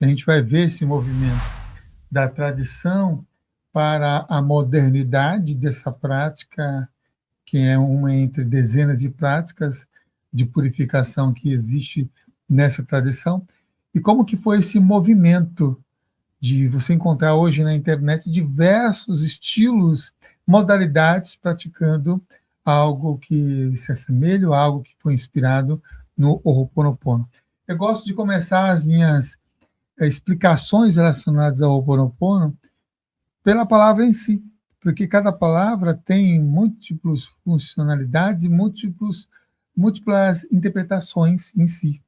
A gente vai ver esse movimento da tradição para a modernidade dessa prática, que é uma entre dezenas de práticas de purificação que existe nessa tradição, e como que foi esse movimento de você encontrar hoje na internet diversos estilos, modalidades praticando algo que se assemelha, algo que foi inspirado no Ho'oponopono. Eu gosto de começar as minhas explicações relacionadas ao Ho'oponopono pela palavra em si, porque cada palavra tem múltiplas funcionalidades e múltiplas interpretações em si.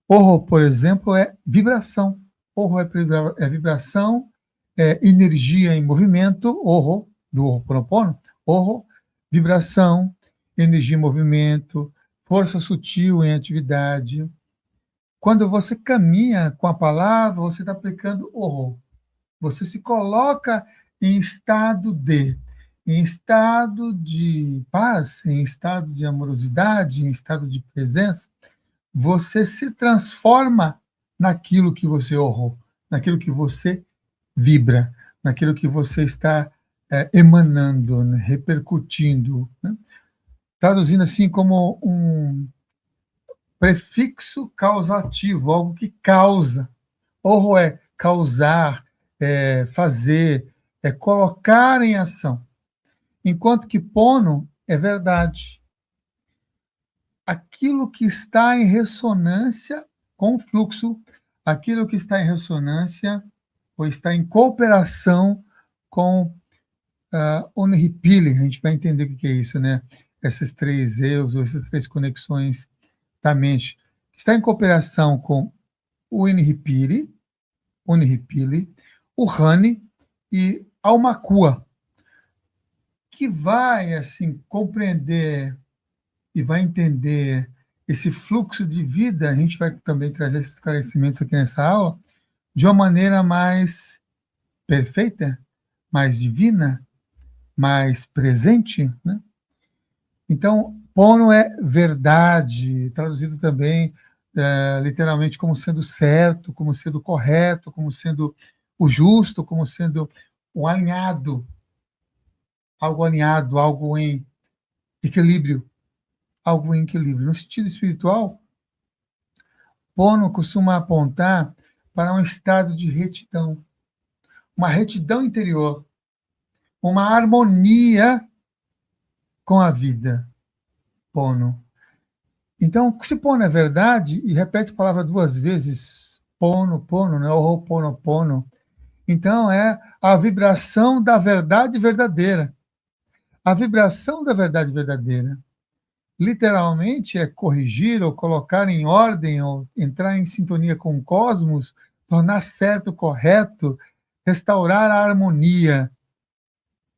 Horror, por exemplo, é vibração. Horror é vibração, é energia em movimento, horror, do Ho'oponopono, horror, vibração, energia em movimento, força sutil em atividade. Quando você caminha com a palavra, você está aplicando horror. Você se coloca em estado de paz, em estado de amorosidade, em estado de presença, você se transforma naquilo que você honrou, naquilo que você vibra, naquilo que você está emanando, né, repercutindo, né? Traduzindo assim como um prefixo causativo, algo que causa. Horror é causar, é fazer, é colocar em ação. Enquanto que pono é verdade. Aquilo que está em ressonância com o fluxo, aquilo que está em ressonância ou está em cooperação com Onihipili. A gente vai entender o que é isso, né? Essas três eus, ou essas três conexões da mente. Está em cooperação com o Onihipili, o Hani e a Almakua, que vai assim compreender e vai entender esse fluxo de vida. A gente vai também trazer esses esclarecimentos aqui nessa aula, de uma maneira mais perfeita, mais divina, mais presente, né? Então, pono é verdade, traduzido também literalmente como sendo certo, como sendo correto, como sendo o justo, como sendo o alinhado, algo em equilíbrio, algo em equilíbrio. No sentido espiritual, pono costuma apontar para um estado de retidão, uma retidão interior, uma harmonia com a vida. Pono. Então, se pono é verdade, e repete a palavra duas vezes, pono, né? Ho'oponopono. Então, é a vibração da verdade verdadeira. A vibração da verdade verdadeira. Literalmente é corrigir ou colocar em ordem ou entrar em sintonia com o cosmos, tornar certo, correto, restaurar a harmonia,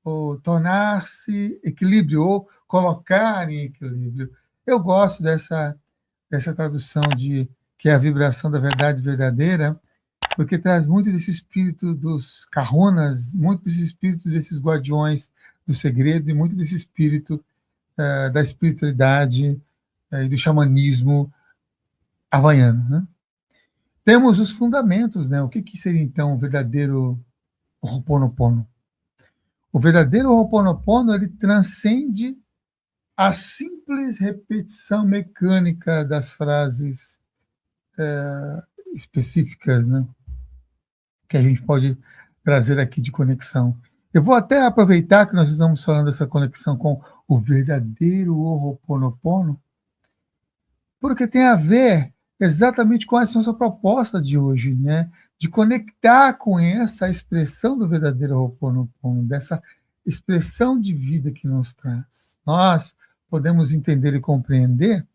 ou tornar-se equilíbrio, ou colocar em equilíbrio. Eu gosto dessa tradução de que é a vibração da verdade verdadeira, porque traz muito desse espírito dos kahunas, muito desse espírito desses guardiões do segredo e muito desse espírito da espiritualidade e do xamanismo havaiano, né? Temos os fundamentos, né? O que seria então o verdadeiro Ho'oponopono? O verdadeiro Ho'oponopono, ele transcende a simples repetição mecânica das frases específicas, né, que a gente pode trazer aqui de conexão. Eu vou até aproveitar que nós estamos falando dessa conexão com o verdadeiro Ho'oponopono, porque tem a ver exatamente com essa nossa proposta de hoje, né? De conectar com essa expressão do verdadeiro Ho'oponopono, dessa expressão de vida que nos traz. Nós podemos entender e compreender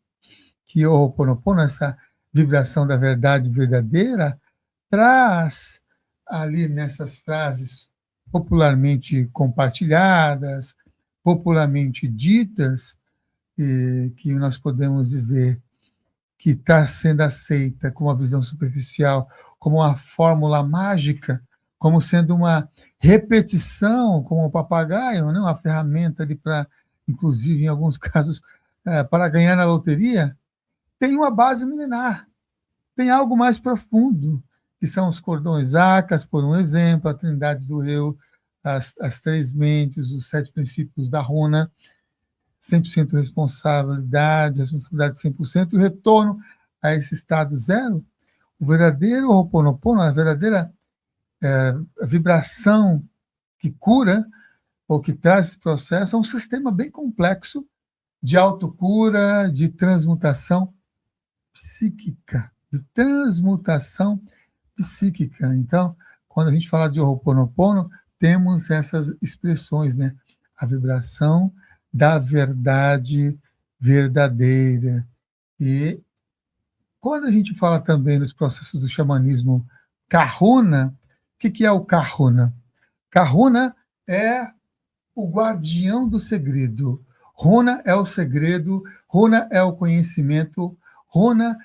que o Ho'oponopono, essa vibração da verdade verdadeira, traz ali nessas frases popularmente compartilhadas, popularmente ditas, que nós podemos dizer que está sendo aceita com uma visão superficial, como uma fórmula mágica, como sendo uma repetição, como um papagaio, né? Uma ferramenta para, inclusive, em alguns casos, para ganhar na loteria, tem uma base milenar, tem algo mais profundo, que são os cordões Acas, por um exemplo, a Trindade do Eu, as três mentes, os 7 princípios da Runa, 100% responsabilidade 100%, e o retorno a esse estado zero, o verdadeiro Ho'oponopono, a verdadeira vibração que cura, ou que traz esse processo, é um sistema bem complexo de autocura, de transmutação psíquica, de transmutação psíquica. Então, quando a gente fala de Ho'oponopono, temos essas expressões, né? A vibração da verdade verdadeira. E quando a gente fala também dos processos do xamanismo Kahuna, o que é o Kahuna? Kahuna é o guardião do segredo. Runa é o segredo, Runa é o conhecimento, Runa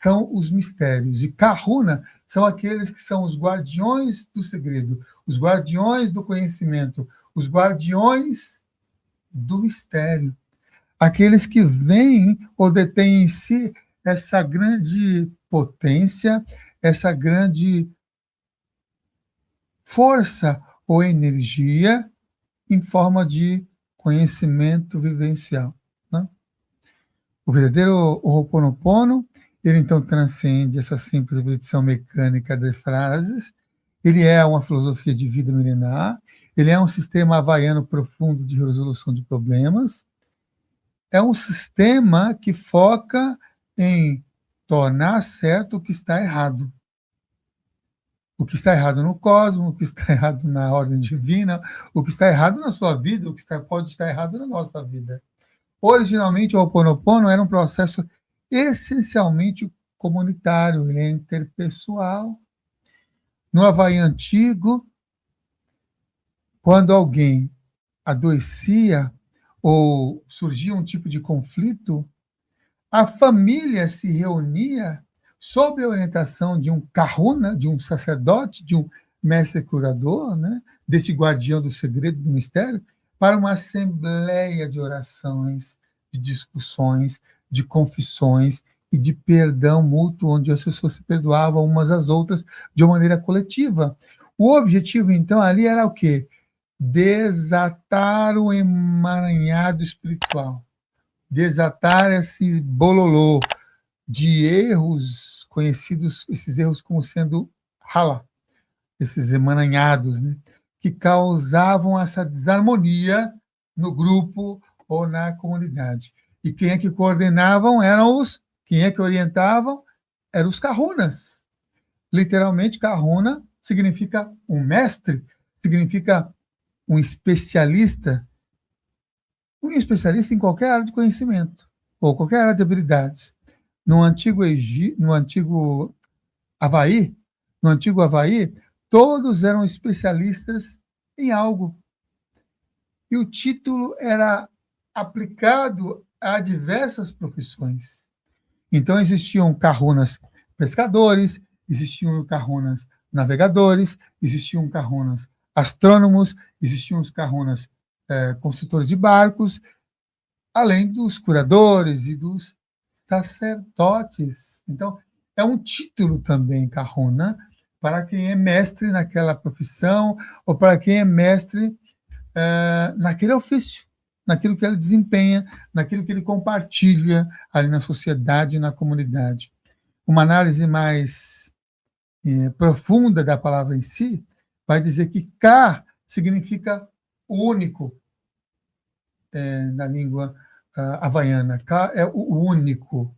são os mistérios. E Kahuna são aqueles que são os guardiões do segredo, os guardiões do conhecimento, os guardiões do mistério. Aqueles que veem ou detêm em si essa grande potência, essa grande força ou energia em forma de conhecimento vivencial. Né? O verdadeiro Ho'oponopono, ele então transcende essa simples repetição mecânica de frases, ele é uma filosofia de vida milenar, ele é um sistema havaiano profundo de resolução de problemas, é um sistema que foca em tornar certo o que está errado. O que está errado no cosmos, o que está errado na ordem divina, o que está errado na sua vida, o que pode estar errado na nossa vida. Originalmente, o Ho'oponopono era um processo essencialmente comunitário, ele é interpessoal. No Havaí antigo, quando alguém adoecia ou surgia um tipo de conflito, a família se reunia sob a orientação de um kahuna, de um sacerdote, de um mestre curador, né, desse guardião do segredo, do mistério, para uma assembleia de orações, de discussões, de confissões e de perdão mútuo, onde as pessoas se perdoavam umas às outras de uma maneira coletiva. O objetivo, então, ali era o quê? Desatar o emaranhado espiritual, desatar esse bololô de erros conhecidos, esses erros como sendo hala, esses emaranhados, né, que causavam essa desarmonia no grupo ou na comunidade. E quem é que coordenavam quem é que orientavam eram os kahunas. Literalmente, kahuna significa um mestre, significa um especialista em qualquer área de conhecimento, ou qualquer área de habilidades. No antigo Havaí, todos eram especialistas em algo. E o título era aplicado a diversas profissões. Então, existiam kahunas pescadores, existiam kahunas navegadores, existiam kahunas astrônomos, existiam os kahunas construtores de barcos, além dos curadores e dos sacerdotes. Então, é um título também, kahuna, para quem é mestre naquela profissão ou para quem é mestre naquele ofício, naquilo que ele desempenha, naquilo que ele compartilha ali na sociedade e na comunidade. Uma análise mais profunda da palavra em si vai dizer que Ka significa único na língua havaiana. Ka é o único,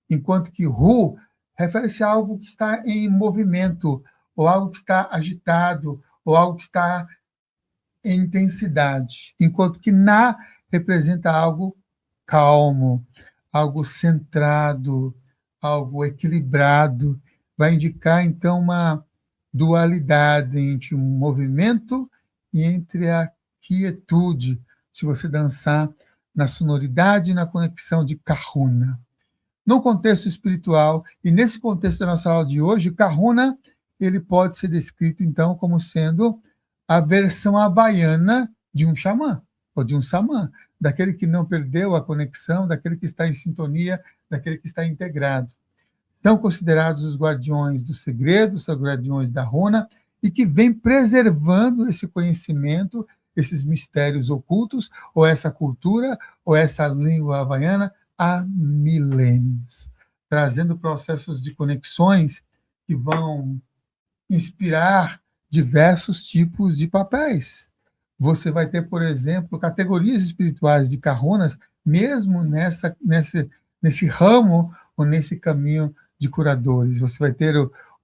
enquanto que Hu refere-se a algo que está em movimento, ou algo que está agitado, ou algo que está em intensidade, enquanto que Na representa algo calmo, algo centrado, algo equilibrado, vai indicar, então, uma dualidade entre um movimento e entre a quietude, se você dançar na sonoridade e na conexão de Kahuna. No contexto espiritual, e nesse contexto da nossa aula de hoje, Kahuna ele pode ser descrito, então, como sendo a versão havaiana de um xamã, ou de um samã, daquele que não perdeu a conexão, daquele que está em sintonia, daquele que está integrado. são considerados os guardiões do segredo, os guardiões da runa, e que vem preservando esse conhecimento, esses mistérios ocultos, ou essa cultura, ou essa língua havaiana, há milênios, trazendo processos de conexões que vão inspirar diversos tipos de papéis. Você vai ter, por exemplo, categorias espirituais de kahunas, mesmo nesse ramo ou nesse caminho de curadores. Você vai ter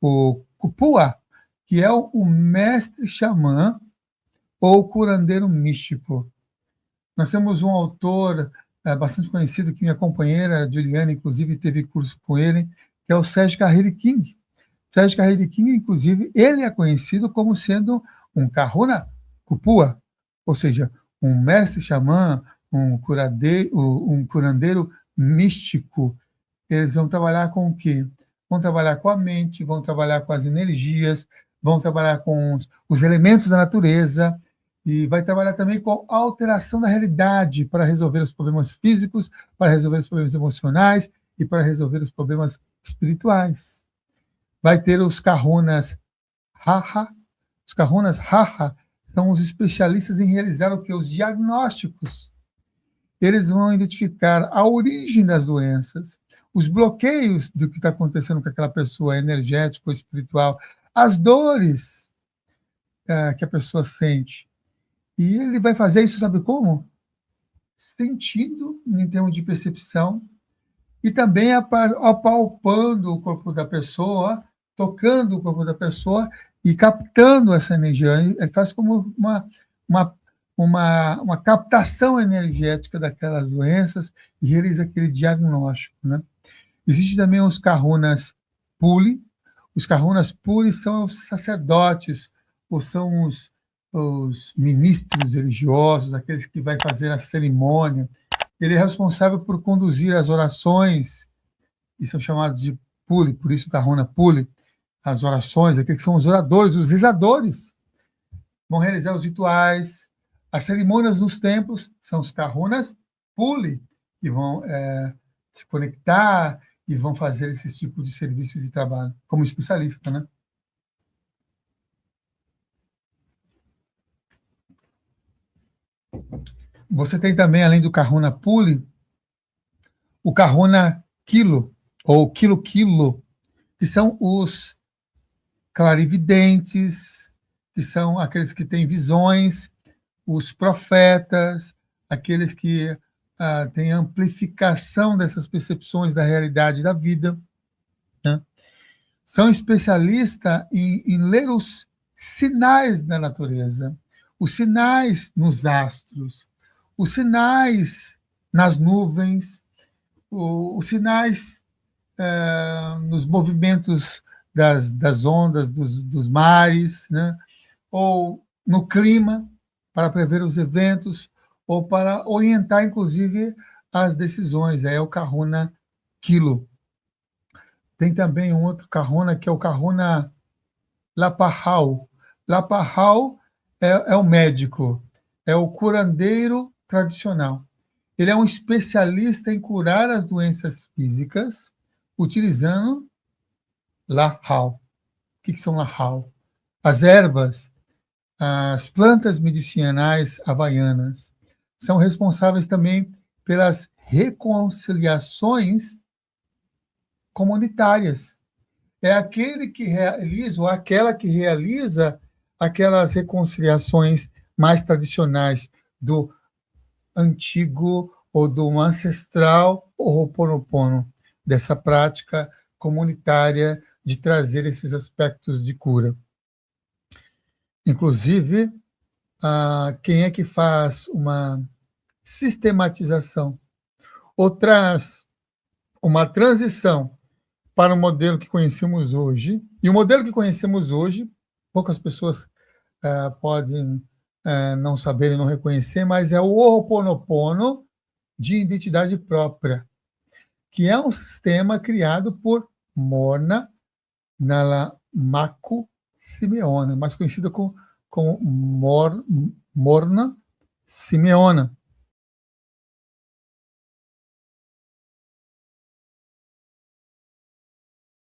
o Kupua, que é o mestre xamã ou curandeiro místico. Nós temos um autor bastante conhecido, que minha companheira Juliana, inclusive, teve curso com ele, que é o Sérgio Kahiri King. Sérgio Kahiri King, inclusive, ele é conhecido como sendo um kahuna Kupua, ou seja, um mestre xamã, um curandeiro místico. Eles vão trabalhar com o quê? Vão trabalhar com a mente, vão trabalhar com as energias, vão trabalhar com os elementos da natureza, e vai trabalhar também com a alteração da realidade para resolver os problemas físicos, para resolver os problemas emocionais e para resolver os problemas espirituais. Vai ter os kahunas Haha. Os kahunas Haha são os especialistas em realizar o que? Os diagnósticos. Eles vão identificar a origem das doenças, os bloqueios do que está acontecendo com aquela pessoa, energético, espiritual, as dores que a pessoa sente. E ele vai fazer isso, sabe como? Sentindo, em termos de percepção, e também apalpando o corpo da pessoa, tocando o corpo da pessoa e captando essa energia. Ele faz como uma captação energética daquelas doenças e realiza aquele diagnóstico, né? Existem também os kahunas Puli. Os kahunas Puli são os sacerdotes, ou são os ministros religiosos, aqueles que vai fazer a cerimônia. Ele é responsável por conduzir as orações, e são chamados de Puli, por isso kahuna Puli, as orações, aqueles que são os oradores, os rezadores, vão realizar os rituais. As cerimônias nos templos são os kahunas Puli, que vão se conectar e vão fazer esse tipo de serviço de trabalho, como especialista, né? Você tem também, além do kahuna Puli, o kahuna Kilo, ou Kilo, que são os clarividentes, que são aqueles que têm visões, os profetas, aqueles que têm amplificação dessas percepções da realidade da vida, né? São especialistas em ler os sinais da natureza, os sinais nos astros, os sinais nas nuvens, os sinais nos movimentos das ondas, dos mares, né? Ou no clima, para prever os eventos, ou para orientar, inclusive, as decisões. É o kahuna Kilo. Tem também um outro kahuna, que é o kahuna Lapahau. Lapahau é o médico, é o curandeiro tradicional. Ele é um especialista em curar as doenças físicas utilizando Lahau. O que são Lahau? As ervas, as plantas medicinais havaianas são responsáveis também pelas reconciliações comunitárias. É aquele que realiza, ou aquela que realiza aquelas reconciliações mais tradicionais do antigo ou do ancestral Ho'oponopono, dessa prática comunitária de trazer esses aspectos de cura. Inclusive, quem é que faz uma sistematização ou traz uma transição para o modelo que conhecemos hoje? E o modelo que conhecemos hoje, poucas pessoas podem não saber e não reconhecer, mas é o Ho'oponopono de identidade própria, que é um sistema criado por Morna Nalamaku Simeona, mais conhecida como Morna Simeona.